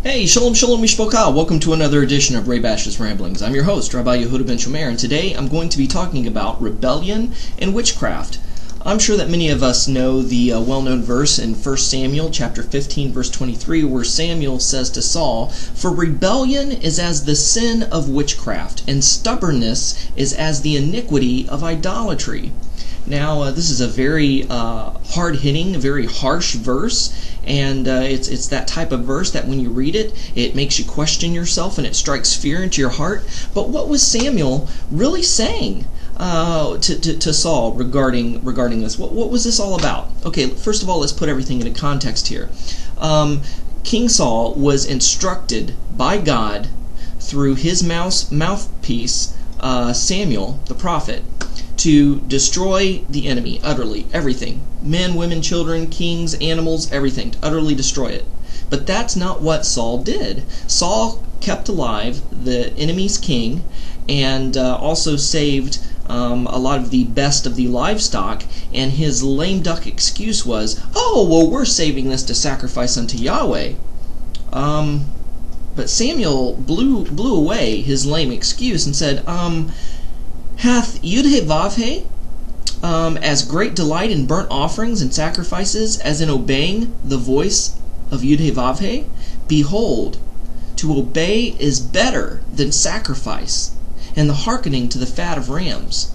Hey, Shalom Shalom Mishpocha. Welcome to another edition of Ray Bash's Ramblings. I'm your host, Rabbi Yehudah ben Shomeyr, and today I'm going to be talking about rebellion and witchcraft. I'm sure that many of us know the well-known verse in 1 Samuel chapter 15, verse 23, where Samuel says to Saul, "For rebellion is as the sin of witchcraft, and stubbornness is as the iniquity of idolatry." Now, this is a very hard-hitting, very harsh verse, and it's that type of verse that when you read it, it makes you question yourself and it strikes fear into your heart. But what was Samuel really saying to Saul regarding this? What was this all about? Okay, first of all, let's put everything into context here. King Saul was instructed by God through his mouthpiece, Samuel, the prophet, to destroy the enemy utterly, everything. Men, women, children, kings, animals, everything, to utterly destroy it. But that's not what Saul did. Saul kept alive the enemy's king and also saved a lot of the best of the livestock, and his lame duck excuse was, "Oh, well, we're saving this to sacrifice unto Yahweh." But Samuel blew away his lame excuse and said, "Hath YHWH as great delight in burnt offerings and sacrifices as in obeying the voice of YHWH? Behold, to obey is better than sacrifice, and the hearkening to the fat of rams."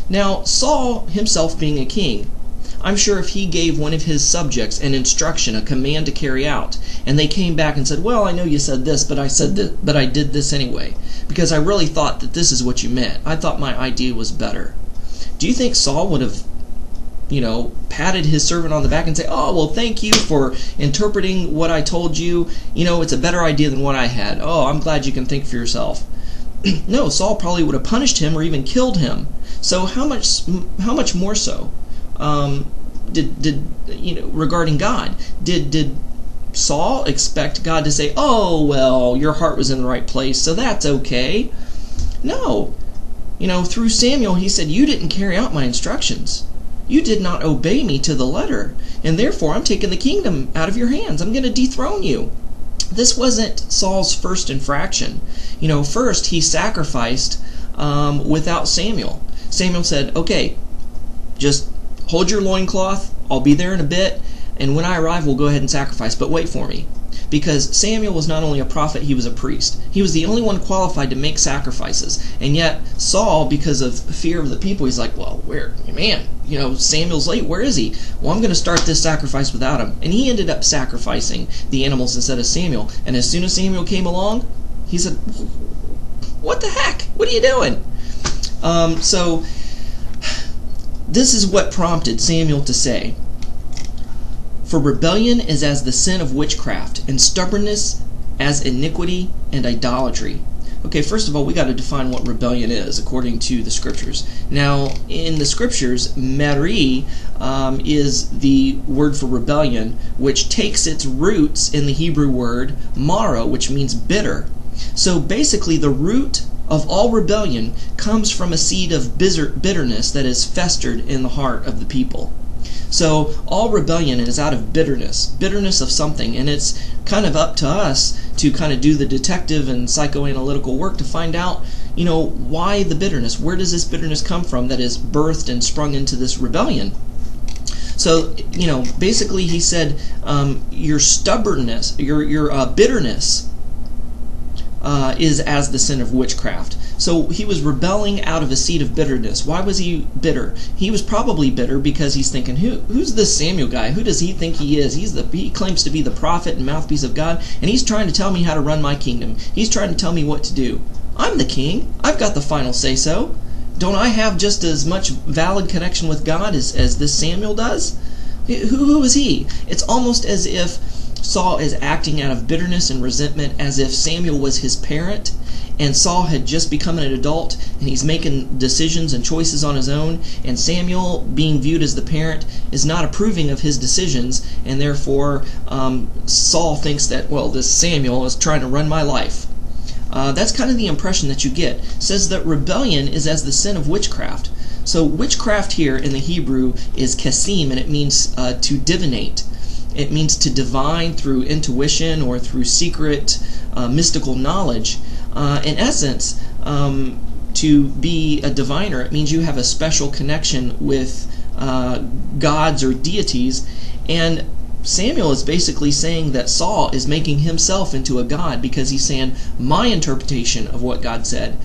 Now, Saul himself being a king, I'm sure if he gave one of his subjects an instruction, a command to carry out, and they came back and said, "Well, I know you said this, but I did this anyway, because I really thought that this is what you meant. I thought my idea was better." Do you think Saul would have, patted his servant on the back and say, "Oh, well, thank you for interpreting what I told you. It's a better idea than what I had. Oh, I'm glad you can think for yourself." No, Saul probably would have punished him or even killed him. So how much more so? Regarding God, did Saul expect God to say, "Oh, well, your heart was in the right place, so that's okay"? No. Through Samuel, he said, "You didn't carry out my instructions. You did not obey me to the letter, and therefore I'm taking the kingdom out of your hands. I'm going to dethrone you." This wasn't Saul's first infraction. First he sacrificed without Samuel. Samuel said, "Okay, just hold your loincloth, I'll be there in a bit, and when I arrive, we'll go ahead and sacrifice, but wait for me." Because Samuel was not only a prophet, he was a priest. He was the only one qualified to make sacrifices. And yet, Saul, because of fear of the people, he's like, "Well, Samuel's late, where is he? Well, I'm going to start this sacrifice without him." And he ended up sacrificing the animals instead of Samuel. And as soon as Samuel came along, he said, "What the heck? What are you doing?" So this is what prompted Samuel to say, "For rebellion is as the sin of witchcraft, and stubbornness as iniquity and idolatry." Okay, first of all, we got to define what rebellion is according to the scriptures. Now, in the scriptures, meri is the word for rebellion, which takes its roots in the Hebrew word mara, which means bitter. So basically, the root of all rebellion comes from a seed of bitterness that is festered in the heart of the people. So all rebellion is out of bitterness of something, and it's kind of up to us to kind of do the detective and psychoanalytical work to find out, why the bitterness. Where does this bitterness come from that is birthed and sprung into this rebellion? So, basically he said, your stubbornness, your bitterness is as the sin of witchcraft. So he was rebelling out of a seed of bitterness. Why was he bitter? He was probably bitter because he's thinking, who's this Samuel guy? Who does he think he is? He claims to be the prophet and mouthpiece of God, and he's trying to tell me how to run my kingdom. He's trying to tell me what to do. I'm the king. I've got the final say-so. Don't I have just as much valid connection with God as this Samuel does? Who is he? It's almost as if Saul is acting out of bitterness and resentment, as if Samuel was his parent and Saul had just become an adult and he's making decisions and choices on his own, and Samuel, being viewed as the parent, is not approving of his decisions, and therefore Saul thinks that, well, this Samuel is trying to run my life. That's kind of the impression that you get. It says that rebellion is as the sin of witchcraft. So witchcraft here in the Hebrew is kasim, and it means to divinate. It means to divine through intuition or through secret mystical knowledge. In essence, to be a diviner, it means you have a special connection with gods or deities. And Samuel is basically saying that Saul is making himself into a god, because he's saying, my interpretation of what God said,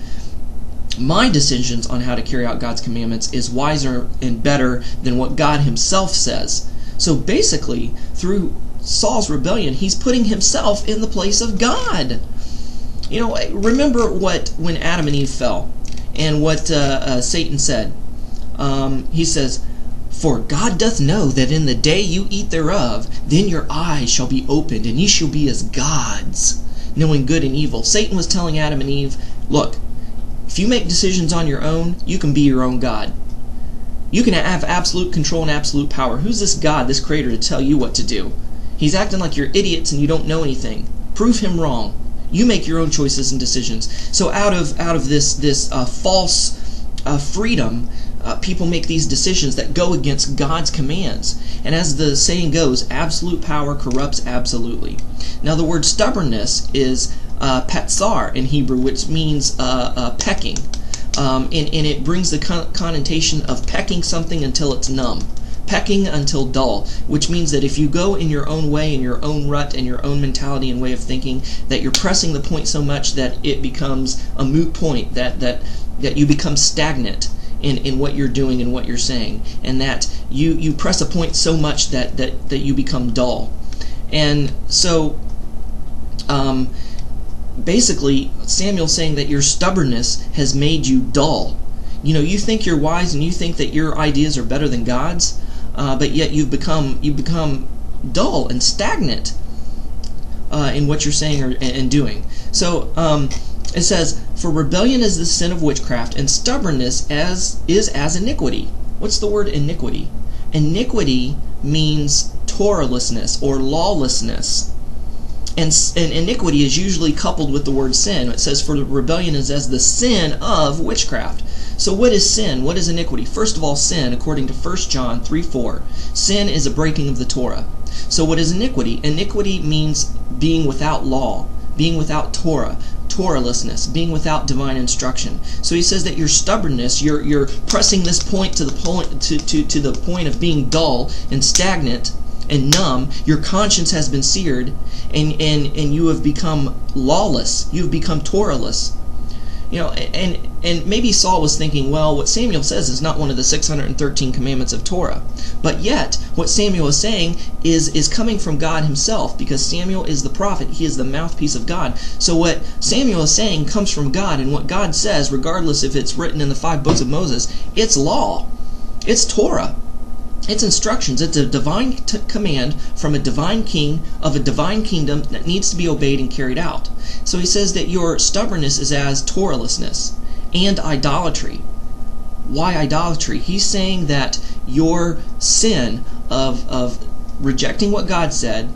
my decisions on how to carry out God's commandments is wiser and better than what God himself says. So basically, through Saul's rebellion, he's putting himself in the place of God. You know, remember when Adam and Eve fell, and what Satan said. He says, "For God doth know that in the day you eat thereof, then your eyes shall be opened, and ye shall be as gods, knowing good and evil." Satan was telling Adam and Eve, look, if you make decisions on your own, you can be your own God. You can have absolute control and absolute power. Who's this God, this creator, to tell you what to do? He's acting like you're idiots and you don't know anything. Prove him wrong. You make your own choices and decisions. So out of this false freedom, people make these decisions that go against God's commands. And as the saying goes, absolute power corrupts absolutely. Now the word stubbornness is patsar in Hebrew, which means pecking. And it brings the connotation of pecking something until it's numb. Pecking until dull, which means that if you go in your own way, in your own rut, and your own mentality and way of thinking, that you're pressing the point so much that it becomes a moot point, that you become stagnant in what you're doing and what you're saying, and that you press a point so much that you become dull. And so basically Samuel's saying that your stubbornness has made you dull. You know, you think you're wise and you think that your ideas are better than God's, but yet you've become dull and stagnant in what you're saying and doing. So it says, "For rebellion is the sin of witchcraft, and stubbornness is as iniquity." What's the word iniquity? Iniquity means Torahlessness or lawlessness. And iniquity is usually coupled with the word sin. It says, "For rebellion is as the sin of witchcraft." So what is sin? What is iniquity? First of all, sin, according to 1 John 3:4, sin is a breaking of the Torah. So what is iniquity? Iniquity means being without law, being without Torah, Torahlessness, being without divine instruction. So he says that your stubbornness, you're pressing this point to the point of being dull and stagnant and numb. Your conscience has been seared, and you have become lawless. You have become Torahless. You know, and maybe Saul was thinking, well, what Samuel says is not one of the 613 commandments of Torah. But yet, what Samuel is saying is coming from God himself, because Samuel is the prophet. He is the mouthpiece of God. So what Samuel is saying comes from God, and what God says, regardless if it's written in the 5 books of Moses, it's law. It's Torah. It's instructions. It's a divine command from a divine king of a divine kingdom that needs to be obeyed and carried out. So he says that your stubbornness is as Torahlessness and idolatry. Why idolatry? He's saying that your sin of rejecting what God said,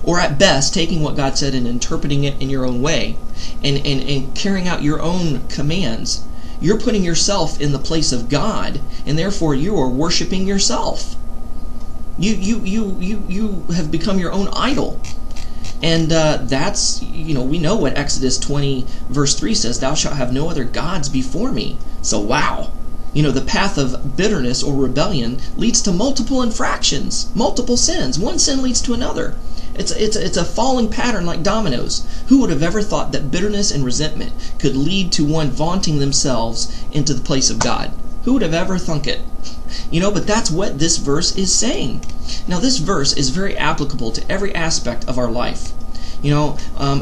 or at best taking what God said and interpreting it in your own way, and carrying out your own commands, you're putting yourself in the place of God, and therefore you are worshiping yourself. You have become your own idol. And that's, you know, we know what Exodus 20 verse 3 says, "Thou shalt have no other gods before me." So wow. You know, the path of bitterness or rebellion leads to multiple infractions, multiple sins. One sin leads to another. It's a falling pattern like dominoes. Who would have ever thought that bitterness and resentment could lead to one vaunting themselves into the place of God? Who would have ever thunk it? You know, but that's what this verse is saying. Now, this verse is very applicable to every aspect of our life. You know,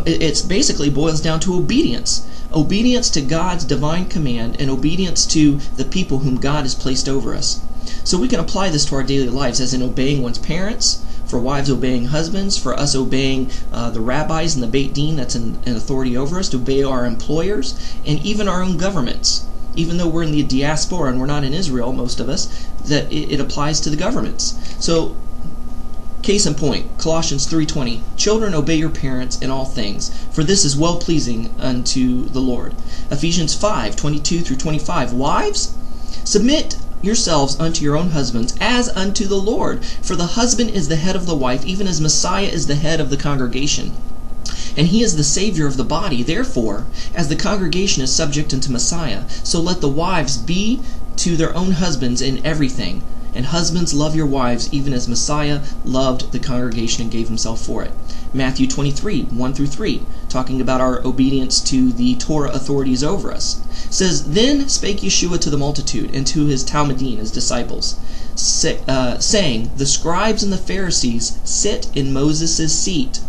it basically boils down to obedience. Obedience to God's divine command and obedience to the people whom God has placed over us. So we can apply this to our daily lives, as in obeying one's parents, for wives obeying husbands, for us obeying the rabbis and the Beit Din that's in authority over us, to obey our employers, and even our own governments. Even though we're in the diaspora and we're not in Israel, most of us, that it applies to the governments. So, case in point, Colossians 3:20, "Children, obey your parents in all things, for this is well-pleasing unto the Lord." Ephesians 5:22 through 25, "Wives, submit yourselves unto your own husbands as unto the Lord. For the husband is the head of the wife, even as Messiah is the head of the congregation. And he is the Savior of the body. Therefore, as the congregation is subject unto Messiah, so let the wives be to their own husbands in everything. And husbands, love your wives, even as Messiah loved the congregation and gave himself for it. Matthew 23, 1-3, talking about our obedience to the Torah authorities over us, says, Then spake Yeshua to the multitude and to his Talmudim, his disciples, saying, The scribes and the Pharisees sit in Moses' seat.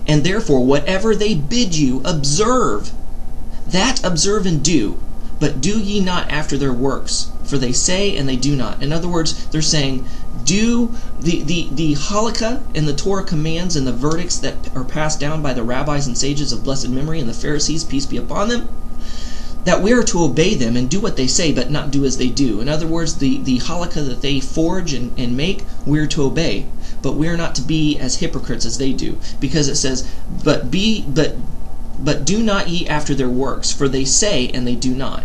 And therefore, whatever they bid you, observe. That observe and do. But do ye not after their works, for they say and they do not. In other words, they're saying, do the halakha and the Torah commands and the verdicts that are passed down by the rabbis and sages of blessed memory and the Pharisees, peace be upon them, that we are to obey them and do what they say, but not do as they do. In other words, the halakha that they forge and make, we're to obey. But we're not to be as hypocrites as they do. Because it says, but do not ye after their works, for they say and they do not.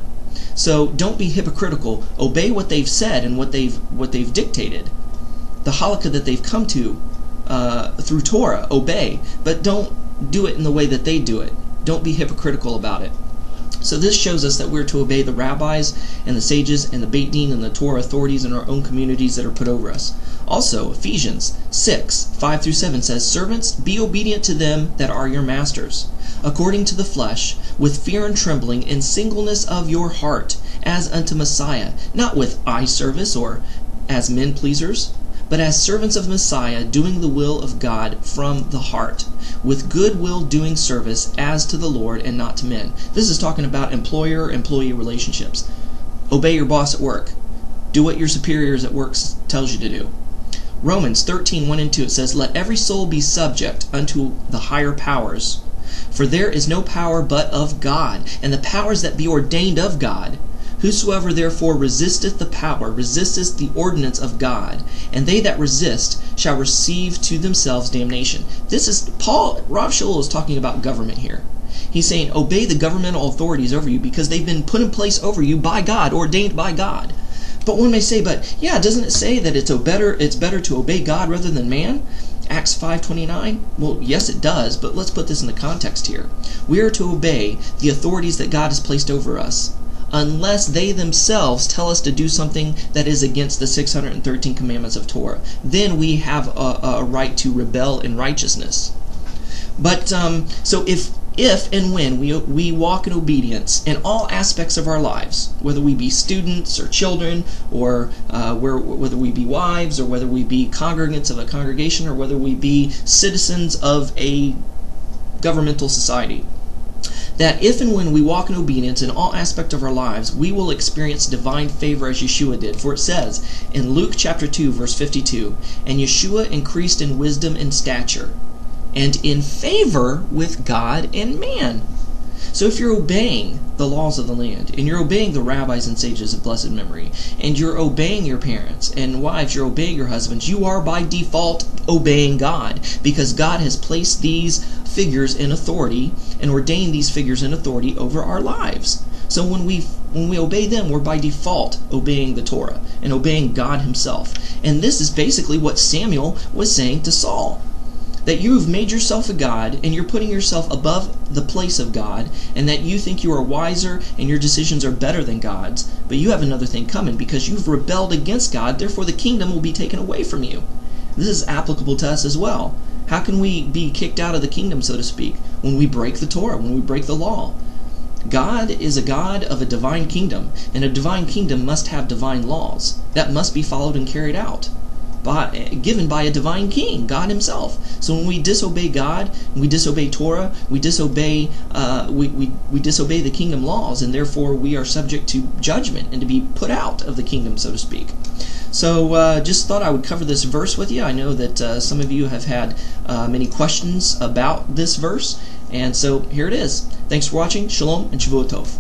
So don't be hypocritical. Obey what they've said and what they've dictated. The halakha that they've come to through Torah, obey. But don't do it in the way that they do it. Don't be hypocritical about it. So this shows us that we're to obey the rabbis and the sages and the Beit Din and the Torah authorities in our own communities that are put over us. Also, Ephesians 6, 5-7 says, Servants, be obedient to them that are your masters, according to the flesh, with fear and trembling, in singleness of your heart, as unto Messiah, not with eye service or as men pleasers, but as servants of Messiah, doing the will of God from the heart, with good will doing service as to the Lord and not to men. This is talking about employer-employee relationships. Obey your boss at work. Do what your superiors at work tells you to do. Romans 13, 1-2, it says, Let every soul be subject unto the higher powers, for there is no power but of God, and the powers that be ordained of God. Whosoever therefore resisteth the power, resisteth the ordinance of God, and they that resist shall receive to themselves damnation. This is, Rav Shul is talking about government here. He's saying, obey the governmental authorities over you because they've been put in place over you by God, ordained by God. But one may say, but yeah, doesn't it say that it's better to obey God rather than man? Acts 5:29? Well, yes it does, but let's put this in the context here. We are to obey the authorities that God has placed over us, unless they themselves tell us to do something that is against the 613 commandments of Torah. Then we have a right to rebel in righteousness. But so if and when we walk in obedience in all aspects of our lives, whether we be students or children, or whether we be wives, or whether we be congregants of a congregation, or whether we be citizens of a governmental society, that if and when we walk in obedience in all aspects of our lives, we will experience divine favor as Yeshua did. For it says in Luke chapter 2, verse 52, And Yeshua increased in wisdom and stature, and in favor with God and man. So if you're obeying the laws of the land, and you're obeying the rabbis and sages of blessed memory, and you're obeying your parents, and wives, you're obeying your husbands, you are by default obeying God, because God has placed these figures in authority and ordained these figures in authority over our lives. So when we obey them, we're by default obeying the Torah and obeying God himself. And this is basically what Samuel was saying to Saul, that you've made yourself a god and you're putting yourself above the place of God, and that you think you are wiser and your decisions are better than God's, but you have another thing coming because you've rebelled against God, therefore the kingdom will be taken away from you. This is applicable to us as well. How can we be kicked out of the kingdom, so to speak, when we break the Torah, when we break the law? God is a God of a divine kingdom, and a divine kingdom must have divine laws that must be followed and carried out, given by a divine king, God himself. So when we disobey God, we disobey Torah, we disobey we disobey the kingdom laws, and therefore we are subject to judgment and to be put out of the kingdom, so to speak. So just thought I would cover this verse with you. I know that some of you have had many questions about this verse, and so here it is. Thanks for watching. Shalom and Shavuot Tov.